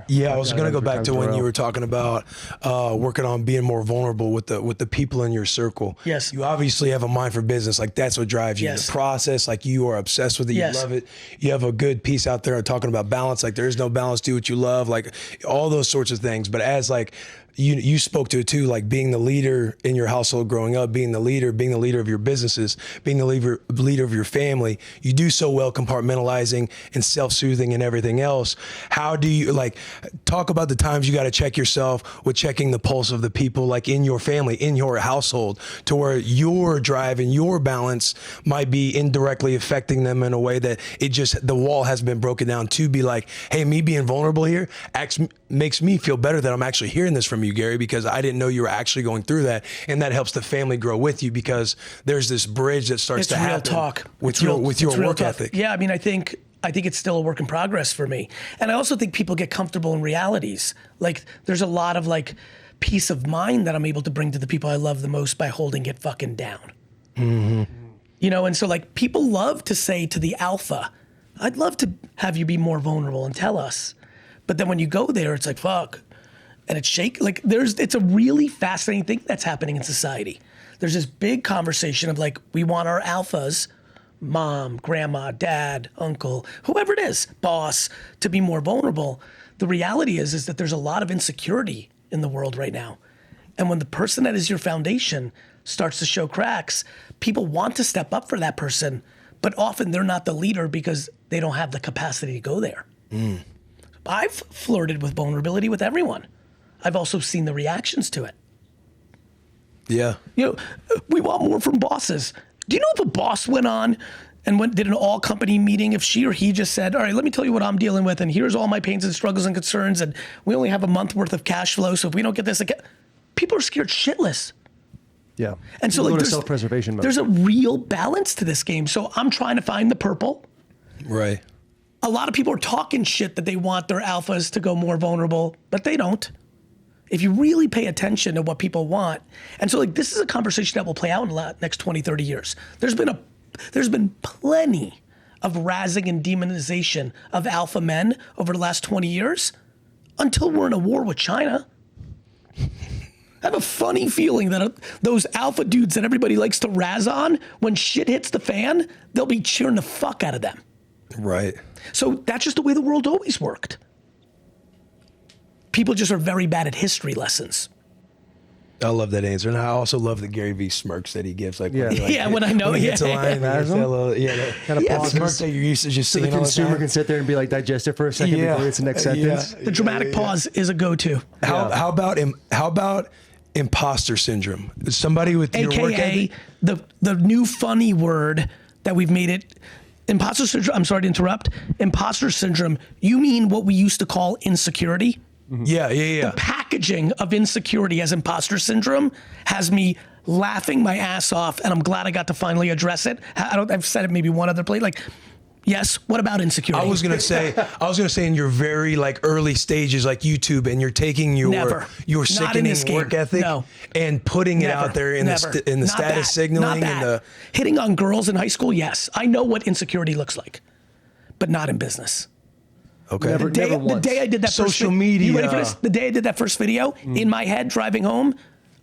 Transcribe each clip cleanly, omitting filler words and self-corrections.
Yeah, I was going to go back to when you were talking about working on being more vulnerable with the people in your circle. Yes. You obviously have a mind for business. Like, that's what drives you. Yes. The process, like, you are obsessed with it. Yes. You love it. You have a good piece out there talking about balance. Like, there is no balance. Do what you love. Like, all those sorts of things. But as, like, you spoke to it too, like being the leader in your household growing up, being the leader of your businesses, being the leader of your family. You do so well compartmentalizing and self-soothing and everything else. How do you, like, talk about the times you got to check yourself with checking the pulse of the people, like, in your family, in your household, to where your drive and your balance might be indirectly affecting them in a way that the wall has been broken down to be like, hey, me being vulnerable here makes me feel better that I'm actually hearing this from you, Gary, because I didn't know you were actually going through that. And that helps the family grow with you, because there's this bridge that starts to happen with your work ethic. Yeah, I mean, I think it's still a work in progress for me. And I also think people get comfortable in realities. Like, there's a lot of, like, peace of mind that I'm able to bring to the people I love the most by holding it fucking down. Mm-hmm. You know, and so, like, people love to say to the alpha, I'd love to have you be more vulnerable and tell us. But then when you go there, it's like, fuck. And it's like, it's a really fascinating thing that's happening in society. There's this big conversation of, like, we want our alphas, mom, grandma, dad, uncle, whoever it is, boss, to be more vulnerable. The reality is that there's a lot of insecurity in the world right now. And when the person that is your foundation starts to show cracks, people want to step up for that person, but often they're not the leader because they don't have the capacity to go there. Mm. I've flirted with vulnerability with everyone. I've also seen the reactions to it. Yeah. You know, we want more from bosses. Do you know if a boss went on and did an all company meeting, if she or he just said, all right, let me tell you what I'm dealing with, and here's all my pains and struggles and concerns, and we only have a month worth of cash flow, so if we don't get this, people are scared shitless. Yeah. And so, like, there's self-preservation mode. There's a real balance to this game. So I'm trying to find the purple. Right. A lot of people are talking shit that they want their alphas to go more vulnerable, but they don't. If you really pay attention to what people want. And so, like, this is a conversation that will play out in the next 20, 30 years. There's been plenty of razzing and demonization of alpha men over the last 20 years until we're in a war with China. I have a funny feeling that those alpha dudes that everybody likes to razz on, when shit hits the fan, they'll be cheering the fuck out of them. Right. So that's just the way the world always worked. People just are very bad at history lessons. I love that answer. And I also love the Garyvee smirks that he gives. Like, yeah, when I know. When he Yeah. gets a line, that kind of smirk that you're used to just seeing. So the consumer can sit there and be like, digest it for a second before it's the next sentence. The dramatic pause is a go-to. How about imposter syndrome? Somebody with your work ethic? the new funny word that we've made it. Imposter syndrome, I'm sorry to interrupt. Imposter syndrome, you mean what we used to call insecurity? Mm-hmm. Yeah. The packaging of insecurity as imposter syndrome has me laughing my ass off, and I'm glad I got to finally address it. I've said it maybe one other place. Like, yes, what about insecurity? I was gonna say in your very, like, early stages, like YouTube, and you're taking your sickening work ethic and putting it out there in the status signaling and the hitting on girls in high school. Yes, I know what insecurity looks like, but not in business. Okay. Never The day I did that social media. You ready for this? The day I did that first video, in my head driving home,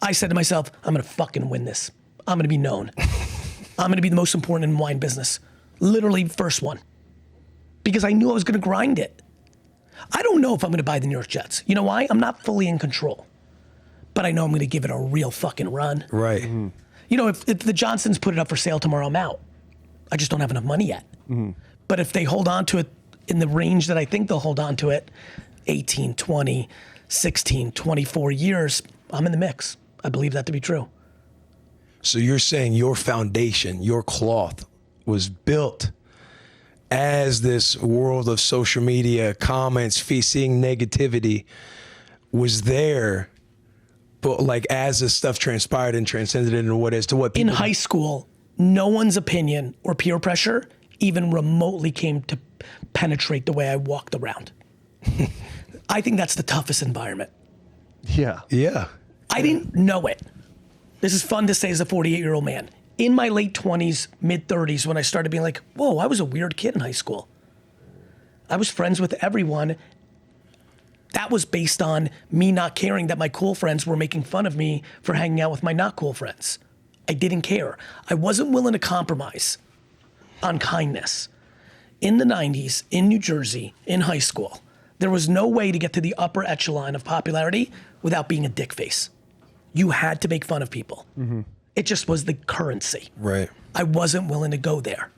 I said to myself, I'm gonna fucking win this. I'm gonna be known. I'm gonna be the most important in wine business. Literally first one. Because I knew I was gonna grind it. I don't know if I'm gonna buy the New York Jets. You know why? I'm not fully in control. But I know I'm gonna give it a real fucking run. Right. Mm-hmm. You know, if the Johnsons put it up for sale tomorrow, I'm out. I just don't have enough money yet. Mm-hmm. But if they hold on to it in the range that I think they'll hold on to it, 18, 20, 16, 24 years, I'm in the mix. I believe that to be true. So you're saying your foundation, your cloth, was built as this world of social media, comments, seeing negativity was there, but, like, as this stuff transpired and transcended into what is to what people... In high school, no one's opinion or peer pressure even remotely came to penetrate the way I walked around. I think that's the toughest environment. Yeah. Yeah. I didn't know it. This is fun to say as a 48-year-old man. In my late 20s, mid 30s, when I started being like, whoa, I was a weird kid in high school. I was friends with everyone. That was based on me not caring that my cool friends were making fun of me for hanging out with my not cool friends. I didn't care. I wasn't willing to compromise on kindness. In the 90s, in New Jersey, in high school, there was no way to get to the upper echelon of popularity without being a dick face. You had to make fun of people. It just was the currency. Right. I wasn't willing to go there.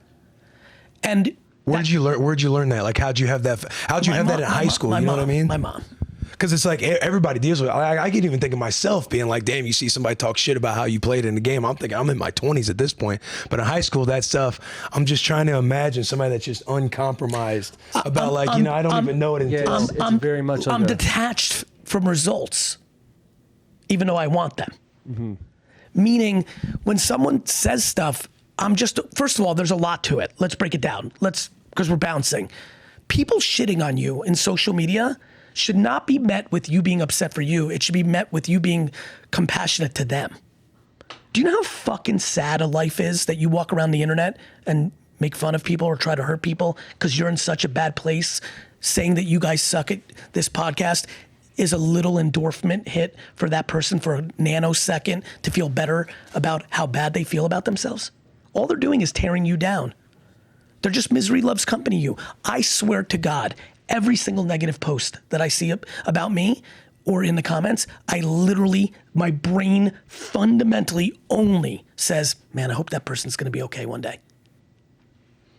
And Where'd you learn that? Like, how'd you have that in high school? You know what I mean? My mom. Because it's like everybody deals with it. I can even think of myself being like, damn, you see somebody talk shit about how you played in the game. I'm thinking I'm in my 20s at this point. But in high school, that stuff, I'm just trying to imagine somebody that's just uncompromised about I don't even know what it entails. It's very much like I'm detached from results, even though I want them. Meaning, when someone says stuff, first of all, there's a lot to it. Let's break it down. Because we're bouncing. People shitting on you in social media should not be met with you being upset for you. It should be met with you being compassionate to them. Do you know how fucking sad a life is that you walk around the internet and make fun of people or try to hurt people because you're in such a bad place? Saying that you guys suck at this podcast is a little endorphin hit for that person for a nanosecond to feel better about how bad they feel about themselves. All they're doing is tearing you down. They're just misery loves company you. I swear to God, every single negative post that I see about me or in the comments, my brain fundamentally only says, man, I hope that person's gonna be okay one day.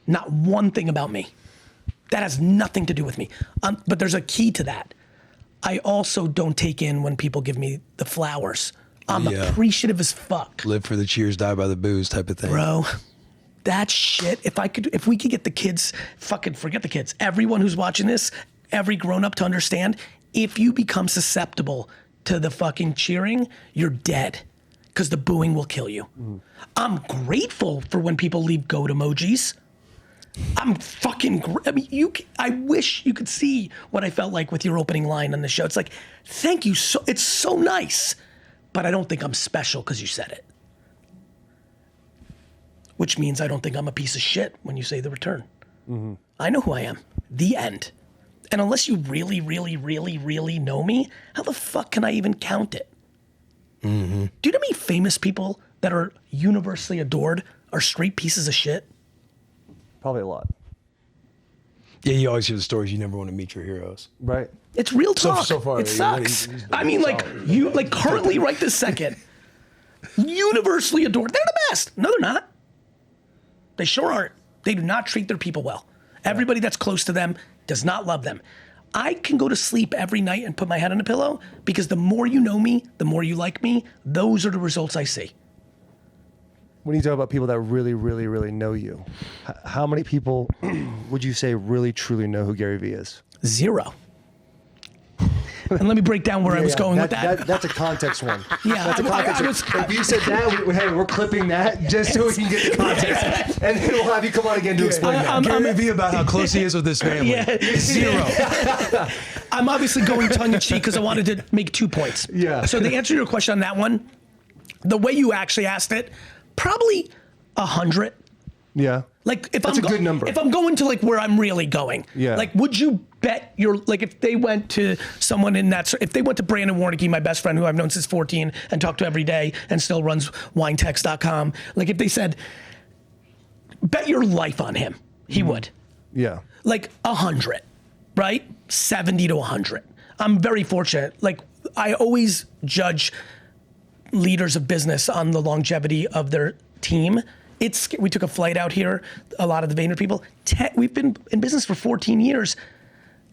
Not one thing about me. That has nothing to do with me. But there's a key to that. I also don't take in when people give me the flowers. I'm appreciative as fuck. Live for the cheers, die by the booze type of thing. Bro, that shit, if we could get the kids, fucking forget the kids, everyone who's watching this, every grown up to understand, if you become susceptible to the fucking cheering, you're dead. Because the booing will kill you. I'm grateful for when people leave goat emojis. I'm fucking I wish you could see what I felt like with your opening line on the show. It's like, thank you, it's so nice. But I don't think I'm special because you said it. Which means I don't think I'm a piece of shit when you say the return. I know who I am. The end. And unless you really, really, really, really know me, how the fuck can I even count it? Do you know how many famous people that are universally adored are straight pieces of shit? Probably a lot. Yeah, you always hear the stories. You never want to meet your heroes. Right. It's real talk. So far, it sucks. I mean, currently right this second, universally adored. They're the best. No, they're not. They sure aren't. They do not treat their people well. Everybody that's close to them does not love them. I can go to sleep every night and put my head on a pillow because the more you know me, the more you like me, those are the results I see. When you talk about people that really, really, really know you, how many people would you say really, truly know who Gary Vee is? 0. And let me break down where I was going with that. That's a context one. Yeah, that's a context one. If you said that, we're clipping that just so we can get the context. And then we'll have you come on again to explain that. Gary Vee about how close he is with his family. 0. I'm obviously going tongue-in-cheek because I wanted to make 2 points. Yeah. So the answer to your question on that one, the way you actually asked it, probably 100. Yeah. Like That's a good number. If I'm going to like where I'm really going, like would you bet if they went to someone in that, if they went to Brandon Warnke, my best friend who I've known since 14 and talked to every day and still runs winetext.com, like if they said, bet your life on him, he would. Yeah. Like 100, right? 70 to 100. I'm very fortunate. Like I always judge leaders of business on the longevity of their team. We took a flight out here, a lot of the Vayner people. We've been in business for 14 years.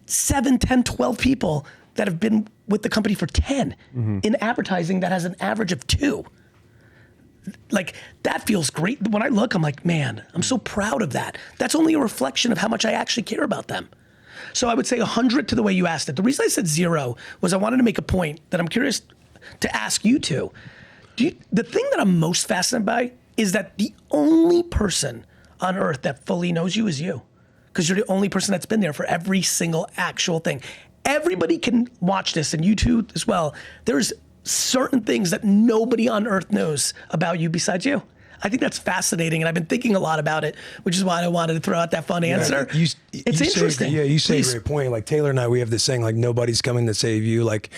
7, 10, 12 people that have been with the company for 10 in advertising that has an average of 2. Like that feels great. When I look, I'm like, man, I'm so proud of that. That's only a reflection of how much I actually care about them. So I would say 100 to the way you asked it. The reason I said 0 was I wanted to make a point that I'm curious to ask you two. The thing that I'm most fascinated by is that the only person on earth that fully knows you is you. Because you're the only person that's been there for every single actual thing. Everybody can watch this, and you too as well. There's certain things that nobody on earth knows about you besides you. I think that's fascinating, and I've been thinking a lot about it, which is why I wanted to throw out that fun answer. It's interesting. You say Please. a great point. Like Taylor and I, we have this saying, like, nobody's coming to save you. Like,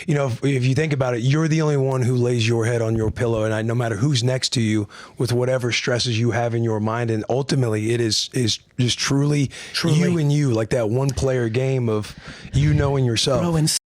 you know, if you think about it, you're the only one who lays your head on your pillow, and no matter who's next to you with whatever stresses you have in your mind, and ultimately it is just truly you and you, like that one player game of you knowing yourself. Bro, and